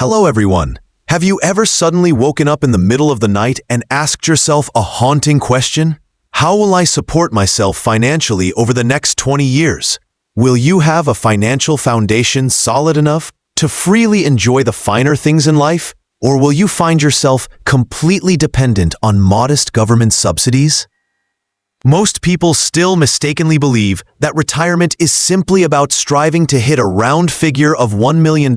Hello everyone. Have you ever suddenly woken up in the middle of the night and asked yourself a haunting question? How will I support myself financially over the next 20 years? Will you have a financial foundation solid enough to freely enjoy the finer things in life? Or will you find yourself completely dependent on modest government subsidies? Most people still mistakenly believe that retirement is simply about striving to hit a round figure of $1 million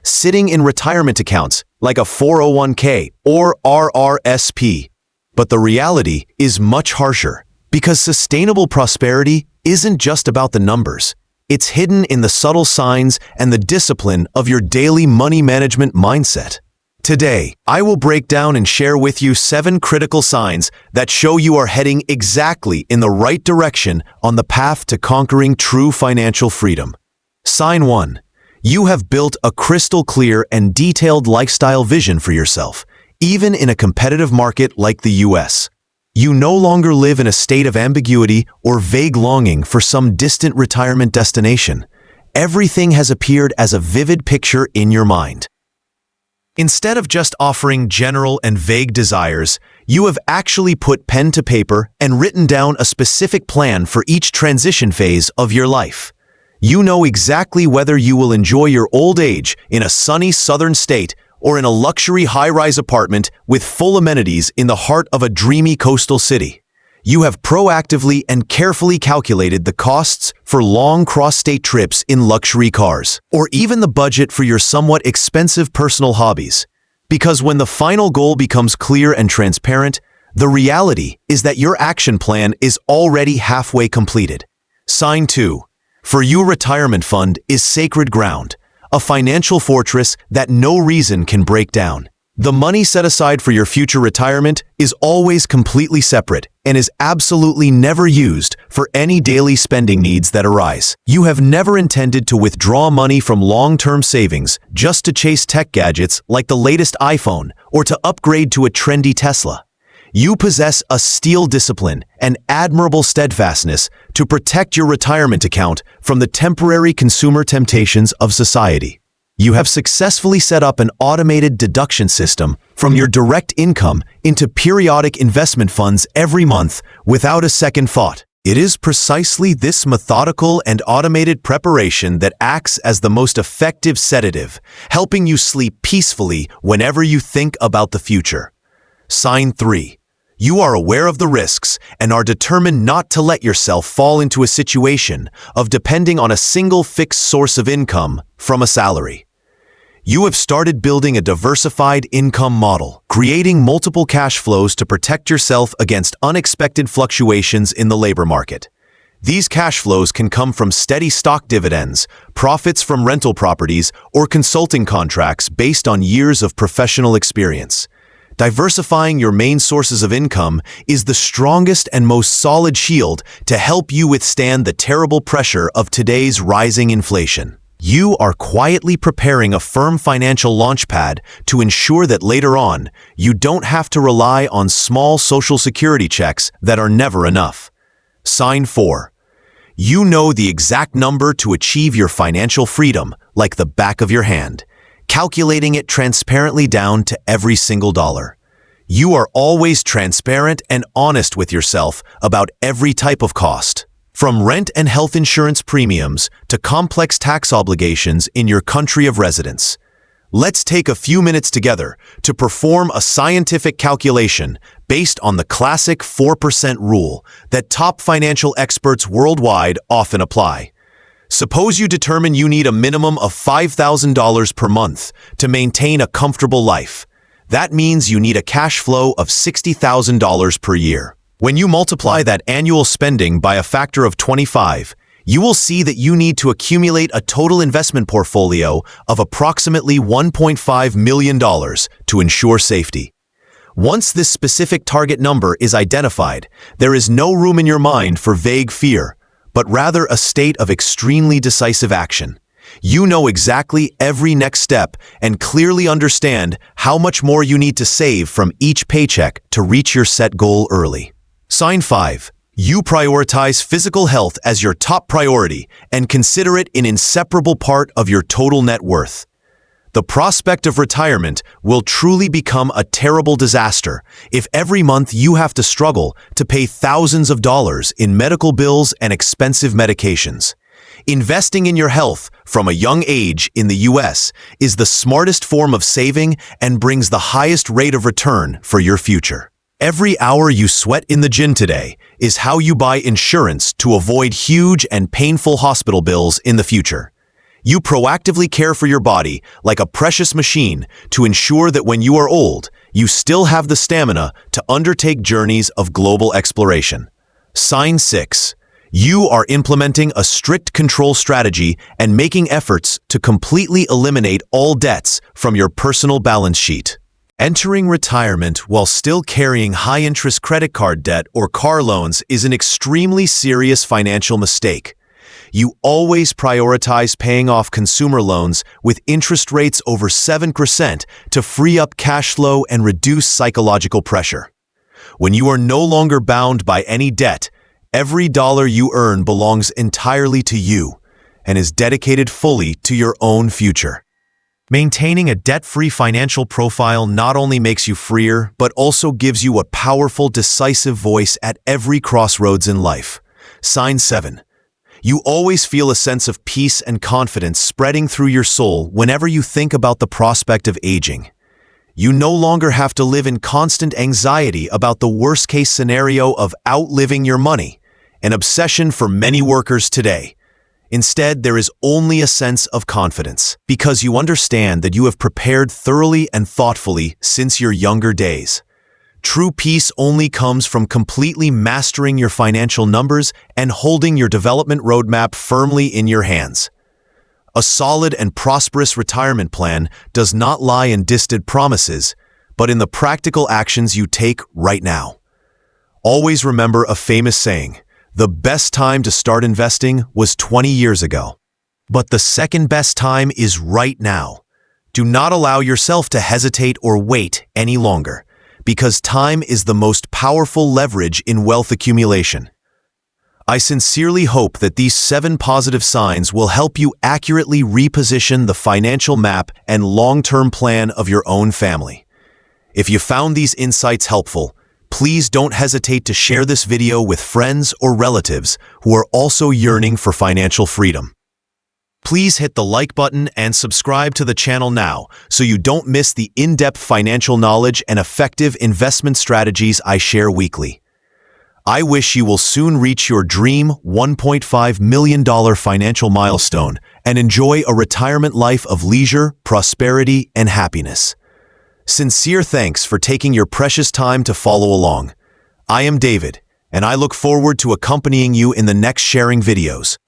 sitting in retirement accounts like a 401k or RRSP. But the reality is much harsher, because sustainable prosperity isn't just about the numbers. It's hidden in the subtle signs and the discipline of your daily money management mindset. Today, I will break down and share with you 7 critical signs that show you are heading exactly in the right direction on the path to conquering true financial freedom. Sign 1. You have built a crystal clear and detailed lifestyle vision for yourself, even in a competitive market like the US. You no longer live in a state of ambiguity or vague longing for some distant retirement destination. Everything has appeared as a vivid picture in your mind. Instead of just offering general and vague desires, you have actually put pen to paper and written down a specific plan for each transition phase of your life. You know exactly whether you will enjoy your old age in a sunny southern state or in a luxury high-rise apartment with full amenities in the heart of a dreamy coastal city. You have proactively and carefully calculated the costs for long cross-state trips in luxury cars, or even the budget for your somewhat expensive personal hobbies. Because when the final goal becomes clear and transparent, the reality is that your action plan is already halfway completed. Sign 2. For you, retirement fund is sacred ground, a financial fortress that no reason can break down. The money set aside for your future retirement is always completely separate and is absolutely never used for any daily spending needs that arise. You have never intended to withdraw money from long-term savings just to chase tech gadgets like the latest iPhone or to upgrade to a trendy Tesla. You possess a steel discipline and admirable steadfastness to protect your retirement account from the temporary consumer temptations of society. You have successfully set up an automated deduction system from your direct income into periodic investment funds every month without a second thought. It is precisely this methodical and automated preparation that acts as the most effective sedative, helping you sleep peacefully whenever you think about the future. Sign 3. You are aware of the risks and are determined not to let yourself fall into a situation of depending on a single fixed source of income from a salary. You have started building a diversified income model, creating multiple cash flows to protect yourself against unexpected fluctuations in the labor market. These cash flows can come from steady stock dividends, profits from rental properties, or consulting contracts based on years of professional experience. Diversifying your main sources of income is the strongest and most solid shield to help you withstand the terrible pressure of today's rising inflation. You are quietly preparing a firm financial launchpad to ensure that later on, you don't have to rely on small Social Security checks that are never enough. Sign 4. You know the exact number to achieve your financial freedom like the back of your hand, calculating it transparently down to every single dollar. You are always transparent and honest with yourself about every type of cost. From rent and health insurance premiums to complex tax obligations in your country of residence. Let's take a few minutes together to perform a scientific calculation based on the classic 4% rule that top financial experts worldwide often apply. Suppose you determine you need a minimum of $5,000 per month to maintain a comfortable life. That means you need a cash flow of $60,000 per year. When you multiply that annual spending by a factor of 25, you will see that you need to accumulate a total investment portfolio of approximately $1.5 million to ensure safety. Once this specific target number is identified, there is no room in your mind for vague fear, but rather a state of extremely decisive action. You know exactly every next step and clearly understand how much more you need to save from each paycheck to reach your set goal early. Sign 5. You prioritize physical health as your top priority and consider it an inseparable part of your total net worth. The prospect of retirement will truly become a terrible disaster if every month you have to struggle to pay thousands of dollars in medical bills and expensive medications. Investing in your health from a young age in the US is the smartest form of saving and brings the highest rate of return for your future. Every hour you sweat in the gym today is how you buy insurance to avoid huge and painful hospital bills in the future. You proactively care for your body like a precious machine to ensure that when you are old, you still have the stamina to undertake journeys of global exploration. Sign 6. You are implementing a strict control strategy and making efforts to completely eliminate all debts from your personal balance sheet. Entering retirement while still carrying high-interest credit card debt or car loans is an extremely serious financial mistake. You always prioritize paying off consumer loans with interest rates over 7% to free up cash flow and reduce psychological pressure. When you are no longer bound by any debt, every dollar you earn belongs entirely to you and is dedicated fully to your own future. Maintaining a debt-free financial profile not only makes you freer, but also gives you a powerful, decisive voice at every crossroads in life. Sign 7. You always feel a sense of peace and confidence spreading through your soul whenever you think about the prospect of aging. You no longer have to live in constant anxiety about the worst-case scenario of outliving your money, an obsession for many workers today. Instead, there is only a sense of confidence, because you understand that you have prepared thoroughly and thoughtfully since your younger days. True peace only comes from completely mastering your financial numbers and holding your development roadmap firmly in your hands. A solid and prosperous retirement plan does not lie in distant promises, but in the practical actions you take right now. Always remember a famous saying: the best time to start investing was 20 years ago. But the second best time is right now. Do not allow yourself to hesitate or wait any longer, because time is the most powerful leverage in wealth accumulation. I sincerely hope that these 7 positive signs will help you accurately reposition the financial map and long-term plan of your own family. If you found these insights helpful, please don't hesitate to share this video with friends or relatives who are also yearning for financial freedom. Please hit the like button and subscribe to the channel now so you don't miss the in-depth financial knowledge and effective investment strategies I share weekly. I wish you will soon reach your dream $1.5 million financial milestone and enjoy a retirement life of leisure, prosperity, and happiness. Sincere thanks for taking your precious time to follow along. I am David, and I look forward to accompanying you in the next sharing videos.